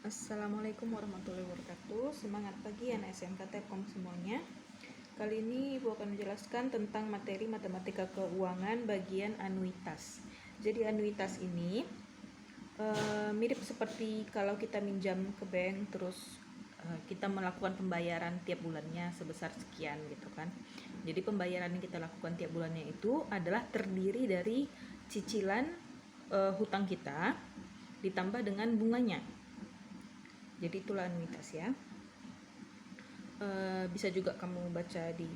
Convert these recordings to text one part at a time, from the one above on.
Assalamualaikum warahmatullahi wabarakatuh. Semangat pagi anak SMK Telkom semuanya. Kali ini Ibu akan menjelaskan tentang materi matematika keuangan bagian anuitas. Jadi anuitas ini mirip seperti kalau kita minjam ke bank, terus kita melakukan pembayaran tiap bulannya sebesar sekian gitu kan. Jadi pembayaran yang kita lakukan tiap bulannya itu adalah terdiri dari cicilan hutang kita ditambah dengan bunganya. Jadi itulah anuitas ya. Bisa juga kamu baca di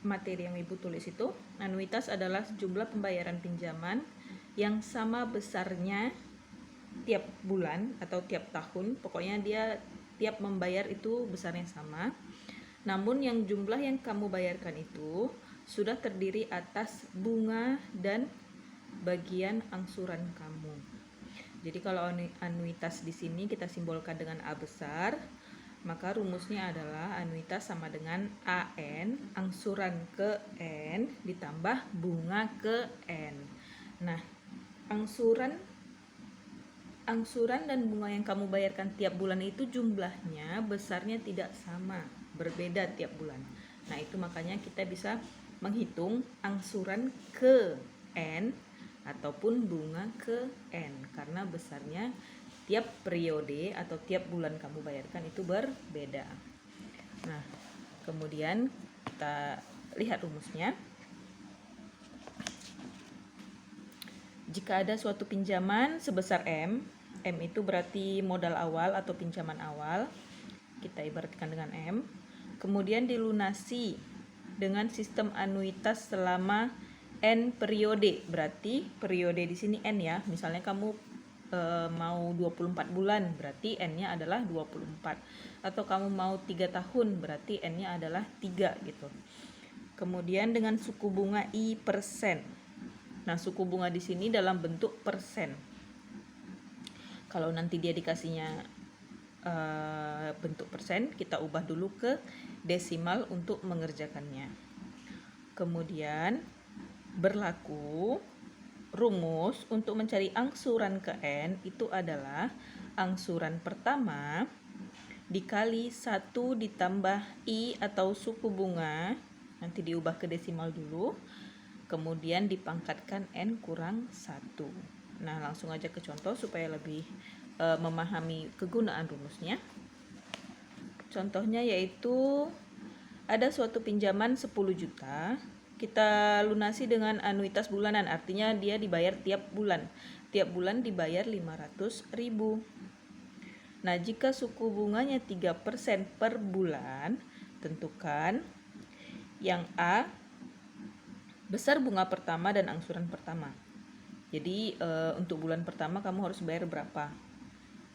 materi yang Ibu tulis itu. Anuitas adalah jumlah pembayaran pinjaman yang sama besarnya tiap bulan atau tiap tahun. Pokoknya dia tiap membayar itu besarnya sama. Namun yang jumlah yang kamu bayarkan itu sudah terdiri atas bunga dan bagian angsuran kamu. Jadi kalau anuitas di sini kita simbolkan dengan A besar, maka rumusnya adalah anuitas sama dengan AN, angsuran ke N ditambah bunga ke N. Nah, angsuran dan bunga yang kamu bayarkan tiap bulan itu jumlahnya besarnya tidak sama, berbeda tiap bulan. Nah, itu makanya kita bisa menghitung angsuran ke N ataupun bunga ke N karena besarnya tiap periode atau tiap bulan kamu bayarkan itu berbeda. Nah, kemudian kita lihat rumusnya. Jika ada suatu pinjaman sebesar M itu berarti modal awal atau pinjaman awal, kita ibaratkan dengan M, kemudian dilunasi dengan sistem anuitas selama N periode, berarti periode di sini N ya. Misalnya kamu mau 24 bulan, berarti N-nya adalah 24. Atau kamu mau 3 tahun, berarti N-nya adalah 3 gitu. Kemudian dengan suku bunga I persen. Nah, suku bunga di sini dalam bentuk persen. Kalau nanti dia dikasihnya bentuk persen, kita ubah dulu ke desimal untuk mengerjakannya. Kemudian berlaku rumus untuk mencari angsuran ke N itu adalah angsuran pertama dikali 1 ditambah I atau suku bunga, nanti diubah ke desimal dulu, kemudian dipangkatkan N kurang 1. Nah, langsung aja ke contoh supaya lebih memahami kegunaan rumusnya. Contohnya yaitu ada suatu pinjaman 10 juta, kita lunasi dengan anuitas bulanan, artinya dia dibayar tiap bulan. Tiap bulan dibayar 500.000. Nah, jika suku bunganya 3% per bulan, tentukan yang A besar bunga pertama dan angsuran pertama. Jadi untuk bulan pertama kamu harus bayar berapa?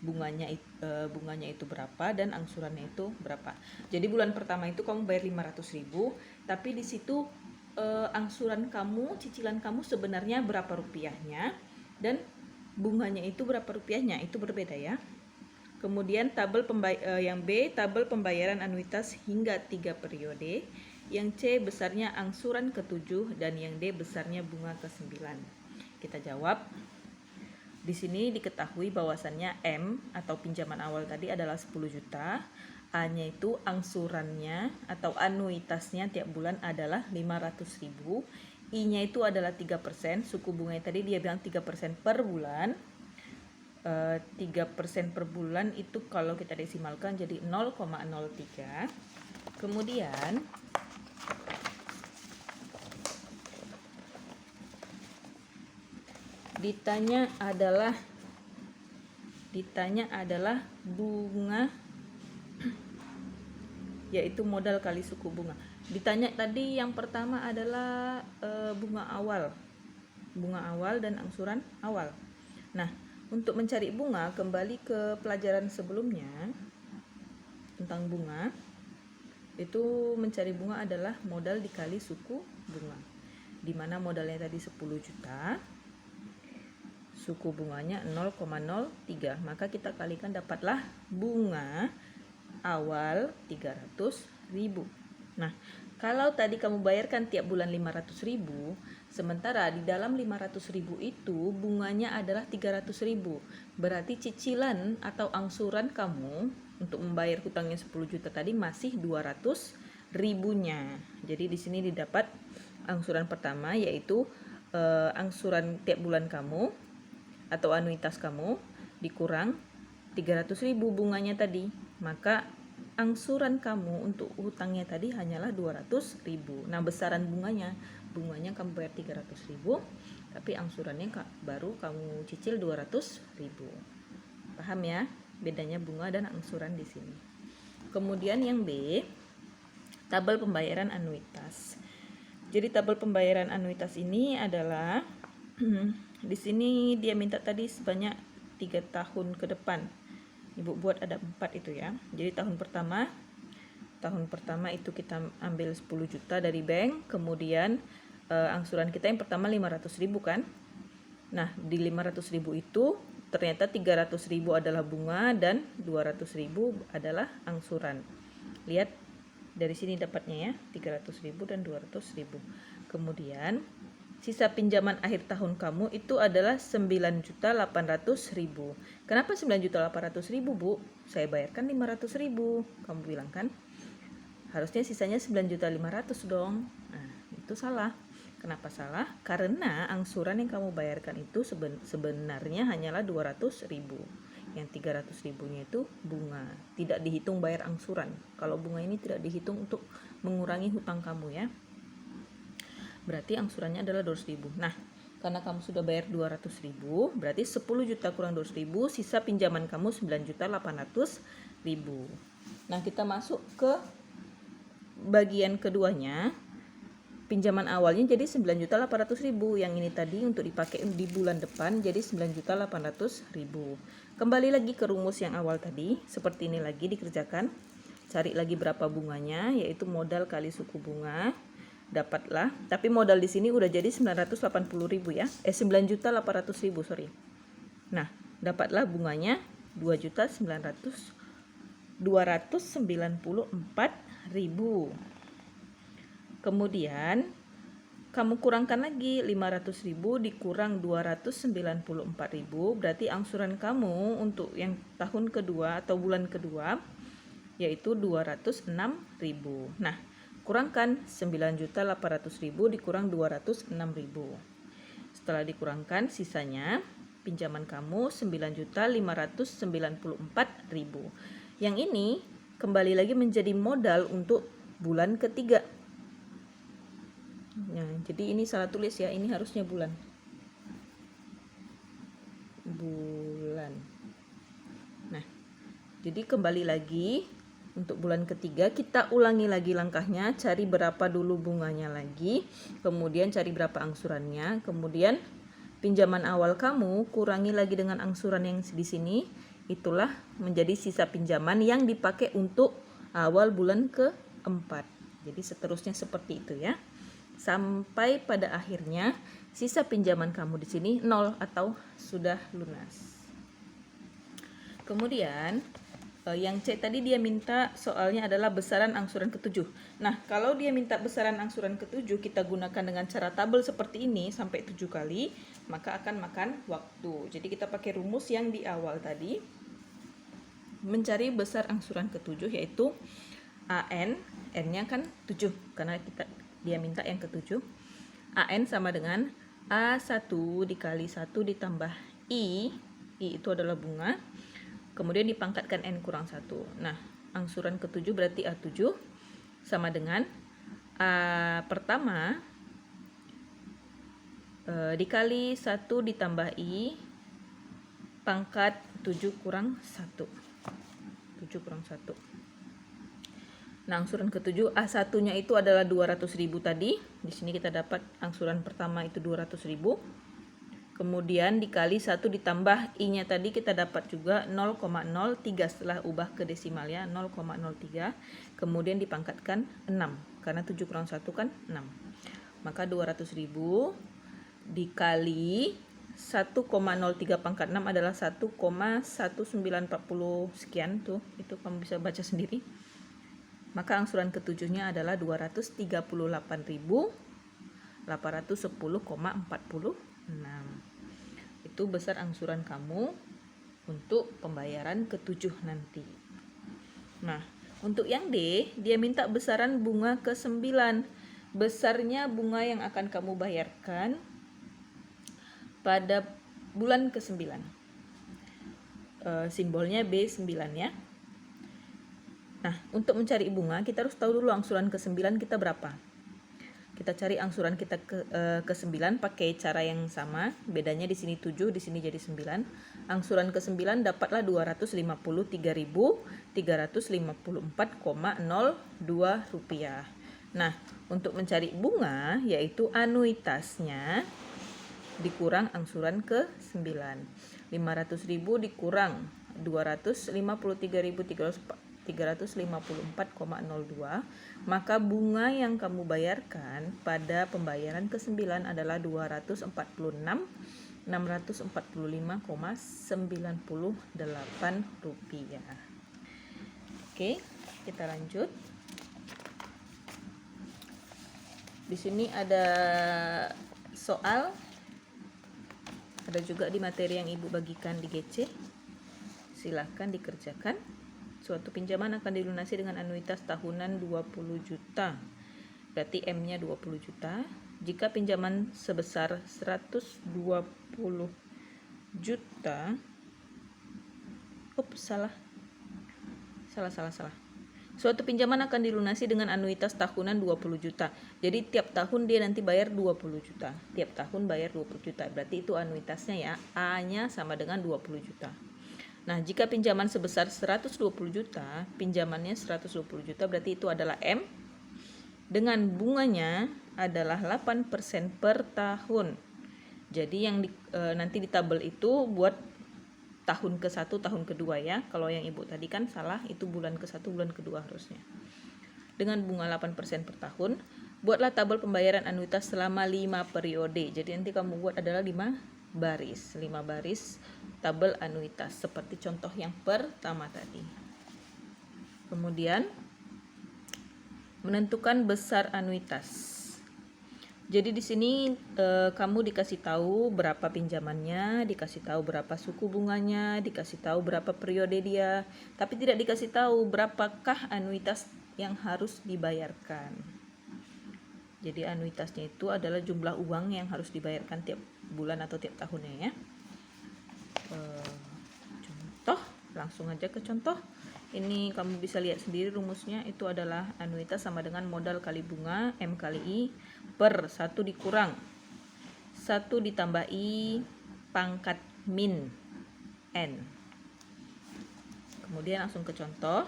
Bunganya itu berapa dan angsurannya itu berapa. Jadi bulan pertama itu kamu bayar 500.000, tapi di situ angsuran kamu, cicilan kamu sebenarnya berapa rupiahnya dan bunganya itu berapa rupiahnya, itu berbeda ya. Kemudian tabel yang B, tabel pembayaran anuitas hingga 3 periode. Yang C besarnya angsuran ke-7 dan yang D besarnya bunga ke-9. Kita jawab. Di sini diketahui bahwasannya M atau pinjaman awal tadi adalah 10 juta. A-nya itu angsurannya atau anuitasnya tiap bulan adalah 500.000. I-nya itu adalah 3%, suku bunganya tadi dia bilang 3% per bulan. 3% per bulan itu kalau kita desimalkan jadi 0,03. Kemudian ditanya adalah bunga, yaitu modal kali suku bunga. Ditanya tadi yang pertama adalah bunga awal dan angsuran awal. Nah, untuk mencari bunga kembali ke pelajaran sebelumnya tentang bunga. Itu mencari bunga adalah modal dikali suku bunga. Di mana modalnya tadi 10 juta. Suku bunganya 0,03, maka kita kalikan dapatlah bunga awal 300.000. Nah, kalau tadi kamu bayarkan tiap bulan 500.000, Sementara di dalam 500.000 itu bunganya adalah 300.000. Berarti cicilan atau angsuran kamu untuk membayar hutangnya 10 juta tadi masih 200 ribunya. Jadi di sini didapat angsuran pertama, yaitu angsuran tiap bulan kamu atau anuitas kamu dikurang 300.000 bunganya tadi. Maka angsuran kamu untuk hutangnya tadi hanyalah 200.000. Nah, besaran bunganya kamu bayar 300.000, tapi angsurannya baru kamu cicil 200.000. Paham ya bedanya bunga dan angsuran di sini. Kemudian yang B, tabel pembayaran anuitas. Jadi tabel pembayaran anuitas ini adalah di sini dia minta tadi sebanyak 3 tahun ke depan. Ibu buat ada 4 itu ya. Jadi tahun pertama itu kita ambil 10 juta dari bank, kemudian angsuran kita yang pertama 500.000 kan. Nah, di 500.000 itu ternyata 300.000 adalah bunga dan 200.000 adalah angsuran. Lihat dari sini dapatnya ya, 300.000 dan 200.000. Kemudian sisa pinjaman akhir tahun kamu itu adalah 9.800.000. Kenapa 9.800.000, Bu? Saya bayarkan 500.000. Kamu bilang kan? Harusnya sisanya 9.500.000 dong. Nah, itu salah. Kenapa salah? Karena angsuran yang kamu bayarkan itu sebenarnya hanyalah 200.000. Yang 300.000-nya itu bunga. Tidak dihitung bayar angsuran. Kalau bunga ini tidak dihitung untuk mengurangi hutang kamu ya. Berarti angsurannya adalah 200.000. Nah, karena kamu sudah bayar 200.000, berarti 10 juta kurang 200.000, sisa pinjaman kamu 9.800.000. Nah, kita masuk ke bagian keduanya. Pinjaman awalnya jadi 9.800.000. Yang ini tadi untuk dipakai di bulan depan jadi 9.800.000. Kembali lagi ke rumus yang awal tadi, seperti ini lagi dikerjakan. Cari lagi berapa bunganya, yaitu modal kali suku bunga. Dapatlah, tapi modal di sini udah jadi 980.000 ya. 9.800.000, sorry. Nah, dapatlah bunganya 294.000. Kemudian kamu kurangkan lagi 500.000 dikurang 294.000, berarti angsuran kamu untuk yang tahun kedua atau bulan kedua yaitu 206.000. Nah, kurangkan 9.800.000 dikurang 206.000. Setelah dikurangkan sisanya pinjaman kamu 9.594.000. Yang ini kembali lagi menjadi modal untuk bulan ketiga. Nah, jadi ini salah tulis ya, ini harusnya bulan. Nah, jadi kembali lagi untuk bulan ketiga kita ulangi lagi langkahnya, cari berapa dulu bunganya lagi, kemudian cari berapa angsurannya, kemudian pinjaman awal kamu kurangi lagi dengan angsuran yang di sini, itulah menjadi sisa pinjaman yang dipakai untuk awal bulan keempat. Jadi seterusnya seperti itu ya. Sampai pada akhirnya sisa pinjaman kamu di sini 0 atau sudah lunas. Kemudian yang C tadi dia minta soalnya adalah besaran angsuran ke-7. Nah, kalau dia minta besaran angsuran ke-7, kita gunakan dengan cara tabel seperti ini sampai 7 kali, maka akan makan waktu. Jadi kita pakai rumus yang di awal tadi. Mencari besar angsuran ke-7 yaitu AN, N-nya kan 7 karena dia minta yang ke-7. AN sama dengan A1 dikali 1 ditambah I itu adalah bunga. Kemudian dipangkatkan N kurang 1. Nah, angsuran ke-7 berarti A7 sama dengan A pertama dikali 1 ditambah I pangkat 7 kurang 1. 7 kurang 1. Nah, angsuran ke-7 A1-nya itu adalah 200.000 tadi. Di sini kita dapat angsuran pertama itu 200.000. Kemudian dikali 1 ditambah I-nya tadi kita dapat juga 0,03 setelah ubah ke desimal ya, 0,03. Kemudian dipangkatkan 6 karena 7 kurang 1 kan 6. Maka 200.000 dikali 1,03 pangkat 6 adalah 1,1940 sekian tuh. Itu kamu bisa baca sendiri. Maka angsuran ke-7-nya adalah 238.800 810,46. Itu besar angsuran kamu untuk pembayaran ke-7 nanti. Nah, untuk yang D, dia minta besaran bunga ke-9. Besarnya bunga yang akan kamu bayarkan pada bulan ke-9. Simbolnya B9 ya. Nah, untuk mencari bunga kita harus tahu dulu angsuran ke-9 kita berapa. Kita cari angsuran kita ke-9 pakai cara yang sama. Bedanya di sini 7, di sini jadi 9. Angsuran ke-9 dapatlah 253.354,02 rupiah. Nah, untuk mencari bunga yaitu anuitasnya dikurang angsuran ke-9. 500.000 dikurang 253.354,02, maka bunga yang kamu bayarkan pada pembayaran ke-9 adalah 246.645,98 rupiah. Oke, kita lanjut. Di sini ada soal, ada juga di materi yang Ibu bagikan di GC. Silahkan dikerjakan. Suatu pinjaman akan dilunasi dengan anuitas tahunan 20 juta. Berarti M-nya 20 juta. Jika pinjaman sebesar 120 juta. Salah. Suatu pinjaman akan dilunasi dengan anuitas tahunan 20 juta. Jadi tiap tahun dia nanti bayar 20 juta. Tiap tahun bayar 20 juta. Berarti itu anuitasnya ya. A-nya sama dengan 20 juta. Nah, jika pinjaman sebesar 120 juta, pinjamannya 120 juta berarti itu adalah M. Dengan bunganya adalah 8% per tahun. Jadi yang nanti di tabel itu buat tahun ke-1, tahun kedua ya. Kalau yang Ibu tadi kan salah, itu bulan ke-1, bulan kedua harusnya. Dengan bunga 8% per tahun, buatlah tabel pembayaran anuitas selama 5 periode. Jadi nanti kamu buat adalah 5 baris tabel anuitas seperti contoh yang pertama tadi. Kemudian menentukan besar anuitas. Jadi di sini kamu dikasih tahu berapa pinjamannya, dikasih tahu berapa suku bunganya, dikasih tahu berapa periode dia, tapi tidak dikasih tahu berapakah anuitas yang harus dibayarkan. Jadi anuitasnya itu adalah jumlah uang yang harus dibayarkan tiap bulan atau tiap tahunnya ya. Contoh, langsung aja ke contoh. Ini kamu bisa lihat sendiri rumusnya, itu adalah anuitas sama dengan modal kali bunga M kali I per 1 dikurang 1 ditambah I pangkat min N. Kemudian langsung ke contoh.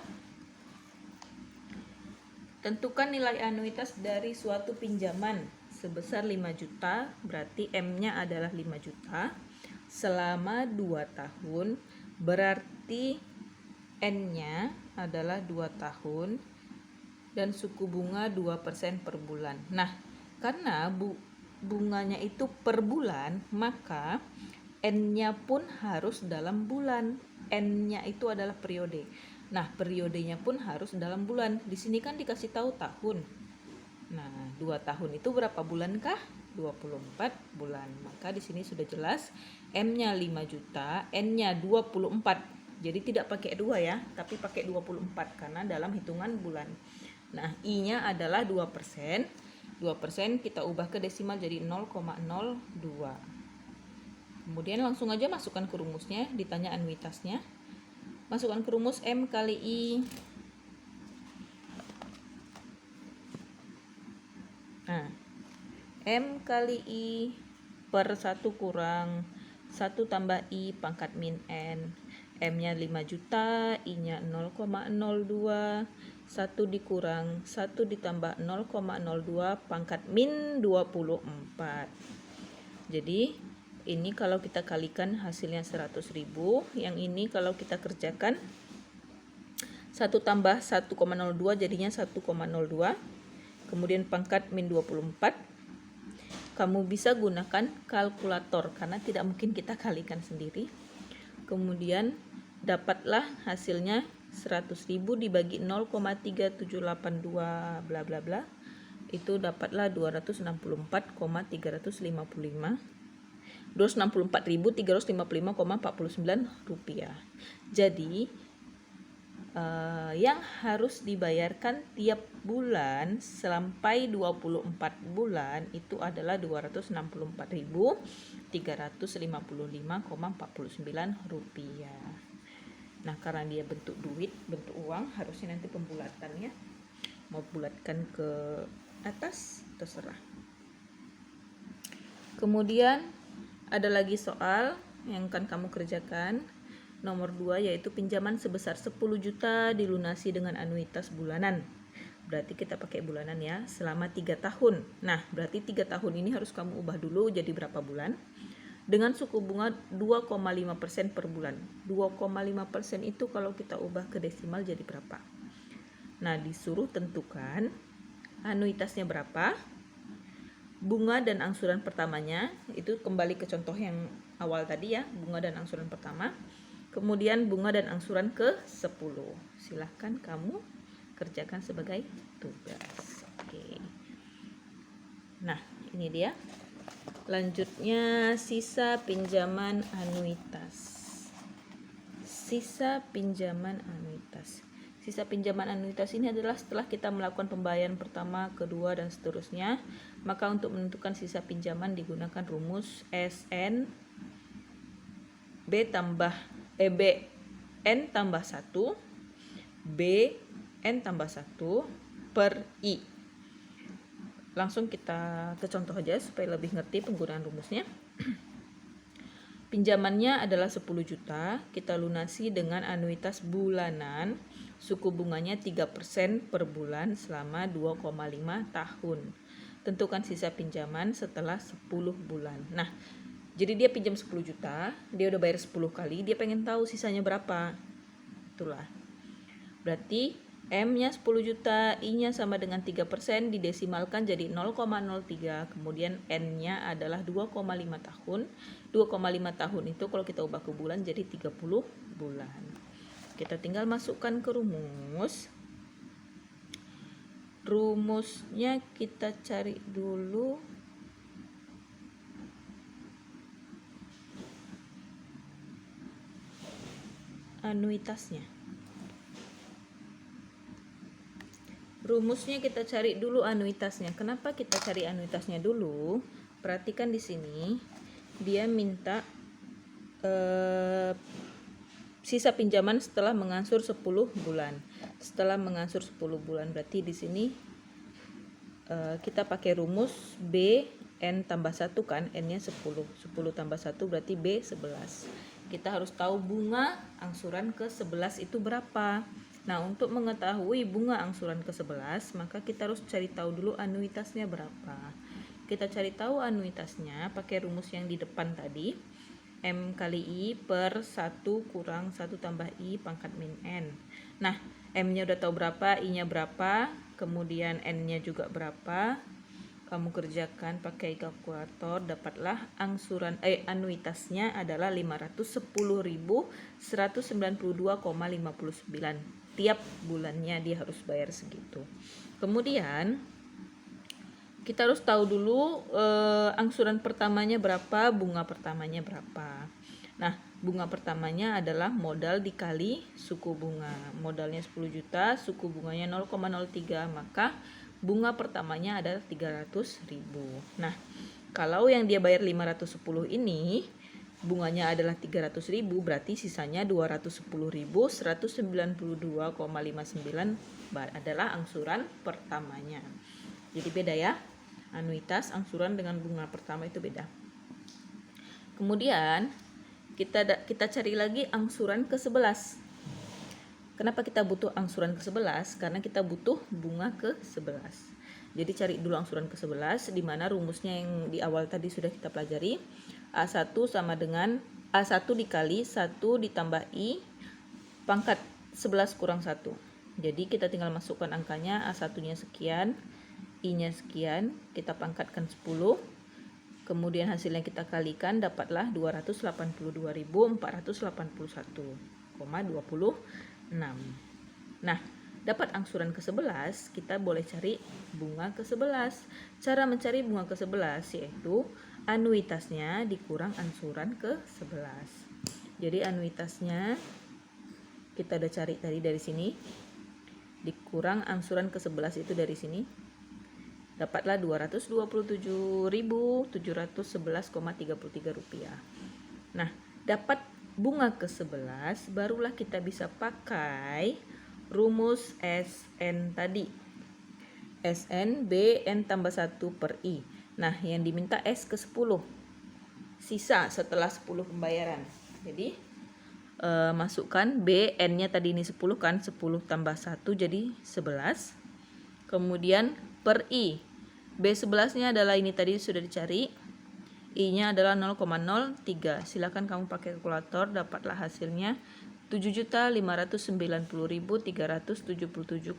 Tentukan nilai anuitas dari suatu pinjaman sebesar 5 juta, berarti M-nya adalah 5 juta selama 2 tahun, berarti N-nya adalah 2 tahun dan suku bunga 2% per bulan. Nah, karena bunganya itu per bulan, maka N-nya pun harus dalam bulan. N-nya itu adalah periode. Nah, periodenya pun harus dalam bulan. Di sini kan dikasih tahu tahun. Nah, 2 tahun itu berapa bulan kah? 24 bulan. Maka di sini sudah jelas M-nya 5 juta, N-nya 24. Jadi tidak pakai 2 ya, tapi pakai 24 karena dalam hitungan bulan. Nah, I-nya adalah 2%. 2% kita ubah ke desimal jadi 0,02. Kemudian langsung aja masukkan ke rumusnya, ditanya anuitasnya. Masukkan ke rumus M kali I. Nah, M kali I per 1 kurang 1 tambah I pangkat min N. M-nya 5 juta, I-nya 0,02, 1 dikurang 1 ditambah 0,02 pangkat min 24. Jadi ini kalau kita kalikan hasilnya 100.000, yang ini kalau kita kerjakan 1 tambah 1,02 jadinya 1,02, kemudian pangkat min 24. Kamu bisa gunakan kalkulator karena tidak mungkin kita kalikan sendiri. Kemudian dapatlah hasilnya 100.000 dibagi 0,3782 bla bla bla. itu dapatlah 264,355 rupiah. Jadi yang harus dibayarkan tiap bulan sampai 24 bulan itu adalah 264.355,49 rupiah. Nah, karena dia bentuk duit, bentuk uang, harusnya nanti pembulatannya mau bulatkan ke atas terserah. Kemudian ada lagi soal yang akan kamu kerjakan. Nomor 2 yaitu pinjaman sebesar 10 juta dilunasi dengan anuitas bulanan. Berarti kita pakai bulanan ya, selama 3 tahun. Nah, berarti 3 tahun ini harus kamu ubah dulu jadi berapa bulan? Dengan suku bunga 2,5% per bulan. 2,5% itu kalau kita ubah ke desimal jadi berapa? Nah, disuruh tentukan anuitasnya berapa, bunga dan angsuran pertamanya, itu kembali ke contoh yang awal tadi ya, bunga dan angsuran pertama. Kemudian bunga dan angsuran ke-10. Silahkan kamu kerjakan sebagai tugas. Oke. Nah, ini dia. Lanjutnya sisa pinjaman anuitas. Sisa pinjaman anuitas. Sisa pinjaman anuitas ini adalah setelah kita melakukan pembayaran pertama, kedua, dan seterusnya. Maka untuk menentukan sisa pinjaman digunakan rumus SN BN tambah 1 BN tambah 1 per I. Langsung kita ke contoh aja supaya lebih ngerti penggunaan rumusnya. Pinjamannya adalah 10 juta, kita lunasi dengan anuitas bulanan, suku bunganya 3% per bulan selama 2,5 tahun. Tentukan sisa pinjaman setelah 10 bulan. Nah, jadi dia pinjam 10 juta, dia udah bayar 10 kali, dia pengen tahu sisanya berapa. Itulah. Berarti M-nya 10 juta, I-nya sama dengan 3%, didesimalkan jadi 0,03, kemudian N-nya adalah 2,5 tahun. 2,5 tahun itu kalau kita ubah ke bulan jadi 30 bulan. Kita tinggal masukkan ke rumus. Rumusnya kita cari dulu. Anuitasnya. Rumusnya kita cari dulu anuitasnya. Kenapa kita cari anuitasnya dulu? Perhatikan di sini, dia minta sisa pinjaman setelah mengangsur 10 bulan. Setelah mengangsur 10 bulan, berarti di sini kita pakai rumus B N tambah 1 kan, N-nya 10. 10 tambah 1 berarti B 11. Kita harus tahu bunga angsuran ke-11 itu berapa. Nah, untuk mengetahui bunga angsuran ke-11, maka kita harus cari tahu dulu anuitasnya berapa. Kita cari tahu anuitasnya pakai rumus yang di depan tadi. M kali I per 1 kurang 1 tambah I pangkat min N. Nah, M-nya udah tahu berapa, I-nya berapa, kemudian N-nya juga berapa. Kamu kerjakan pakai kalkulator, dapatlah anuitasnya adalah 510.192,59. Tiap bulannya dia harus bayar segitu. Kemudian kita harus tahu dulu angsuran pertamanya berapa, bunga pertamanya berapa. Nah, bunga pertamanya adalah modal dikali suku bunga. Modalnya 10 juta, suku bunganya 0,03, maka bunga pertamanya adalah 300.000. Nah, kalau yang dia bayar 510 ini bunganya adalah 300.000, berarti sisanya 210.192,59 adalah angsuran pertamanya. Jadi beda ya. Anuitas, angsuran dengan bunga pertama itu beda. Kemudian kita cari lagi angsuran ke-11. Kenapa kita butuh angsuran ke-11? Karena kita butuh bunga ke-11. Jadi cari dulu angsuran ke-11, di mana rumusnya yang di awal tadi sudah kita pelajari. A1 sama dengan A1 dikali 1 ditambah I pangkat 11 kurang 1. Jadi kita tinggal masukkan angkanya, A1-nya sekian, I-nya sekian, kita pangkatkan 10. Kemudian hasilnya kita kalikan, dapatlah 282.481,26. Nah, dapat angsuran ke-11, kita boleh cari bunga ke-11. Cara mencari bunga ke-11 yaitu anuitasnya dikurang angsuran ke-11. Jadi anuitasnya kita udah cari tadi dari sini, dikurang angsuran ke-11 itu dari sini, dapatlah Rp227.711,33. Nah, dapat bunga ke-11, barulah kita bisa pakai rumus SN tadi. SN BN tambah 1 per I. Nah, yang diminta S ke-10. Sisa setelah 10 pembayaran. Jadi, masukkan BN-nya tadi ini 10 kan, 10 tambah 1 jadi 11. Kemudian per I. B11-nya adalah ini tadi sudah dicari. I-nya adalah 0,03. Silakan kamu pakai kalkulator, dapatlah hasilnya Rp7.590.377,67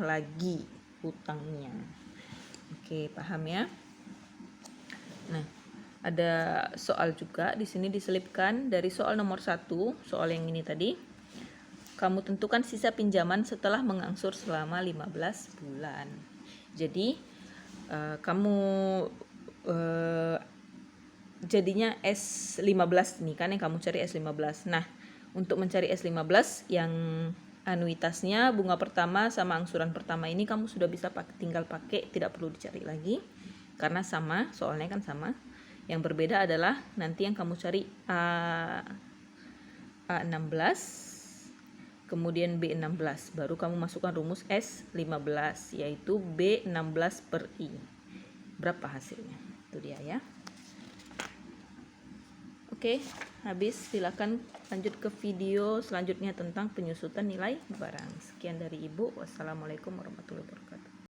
lagi hutangnya. Oke, paham ya? Nah, ada soal juga di sini diselipkan dari soal nomor 1, soal yang ini tadi. Kamu tentukan sisa pinjaman setelah mengangsur selama 15 bulan. Jadi, kamu jadinya S15 nih kan yang kamu cari S15. Nah, untuk mencari S15 yang anuitasnya bunga pertama sama angsuran pertama ini kamu sudah bisa tinggal pakai, tidak perlu dicari lagi karena sama, soalnya kan sama. Yang berbeda adalah nanti yang kamu cari A16 kemudian B16, baru kamu masukkan rumus S15 yaitu B16 per I. Berapa hasilnya? Itu dia ya. Oke, habis. Silakan lanjut ke video selanjutnya tentang penyusutan nilai barang. Sekian dari Ibu. Wassalamualaikum warahmatullahi wabarakatuh.